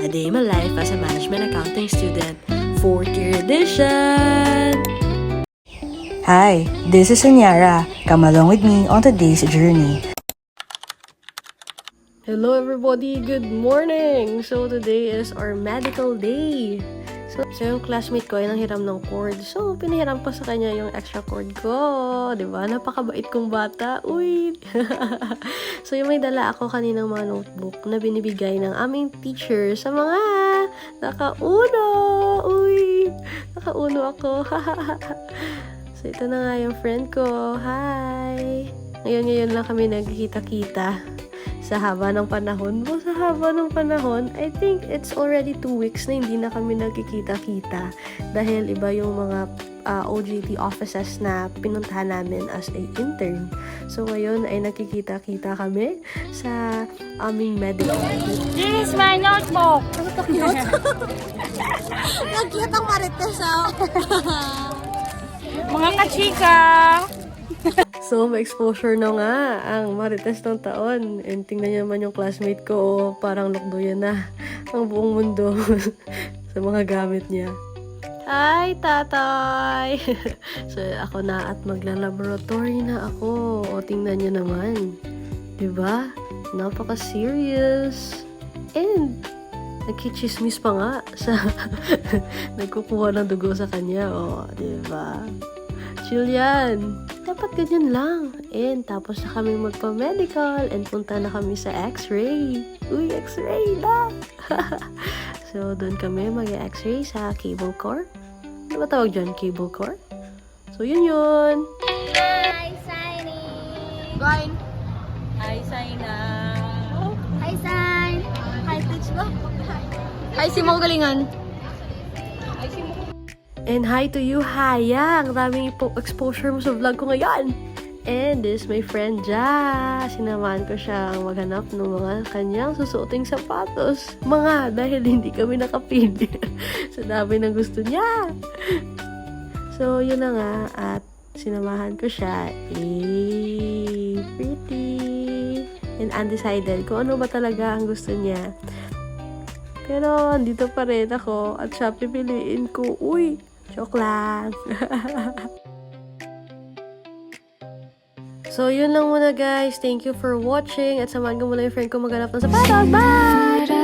A Day in My Life as a Management Accounting Student, 4th year edition! Hi, this is Anyara. Come along with me on today's journey. Hello everybody, good morning! So today is our medical day. So yung classmate ko ay nanghiram ng cord. So pinahiram ko sa kanya yung extra cord ko. Diba? Napakabait kong bata. Uy! So yung may dala ako kaninang mga notebook na binibigay ng aming teacher sa mga nakauno. Uy! Nakauno ako. So ito na nga yung friend ko. Hi! Ngayon lang kami nagkikita-kita. Sa haba ng panahon. Sa haba ng panahon, I think it's already 2 weeks na hindi na kami nagkikita-kita. Dahil iba yung mga OJT offices na pinuntahan namin as a intern. So ngayon ay nagkikita-kita kami sa aming medical. This is my notebook. Ano to cute? Nag-cute ang marites, oh. Mga kachika. So, ma-exposure na nga ang marites ng taon. And tingnan niyo naman yung classmate ko, parang lokdoyan na ang buong mundo sa mga gamit niya. Hi, tatay! So, ako na at magla-laboratory na ako. O, tingnan niyo naman. Diba? Napaka-serious. And, nagkichismis pa nga sa nagkukuha ng dugo sa kanya. O, diba? Chill yan. Dapat ganyan lang. And tapos na kami magpa-medical and punta na kami sa x-ray. Uy, x-ray na! So, doon kami mag-x-ray sa cable core. Ano ba tawag dyan? Cable core? So, yun. Hi, Signy! Going. Hi, Saina. Hi, Sign! Hi, Pitch Go! Hi, Simo Galingan. And hi to you, Haya! Ang daming exposure mo sa vlog ko ngayon! And this is my friend Ja. Sinamahan ko siyang maghanap ng mga kanyang susuoting sapatos. Dahil hindi kami nakapili. Sa dami ng gusto niya. So, yun na nga. At sinamahan ko siya. Pretty. And undecided kung ano ba talaga ang gusto niya. Pero, andito pa rin ako. At siya pipiliin ko. Uy! Joke lang. So, yun lang muna guys. Thank you for watching. At samahan ko muna yung friend ko maghanap ng sapatos. Bye!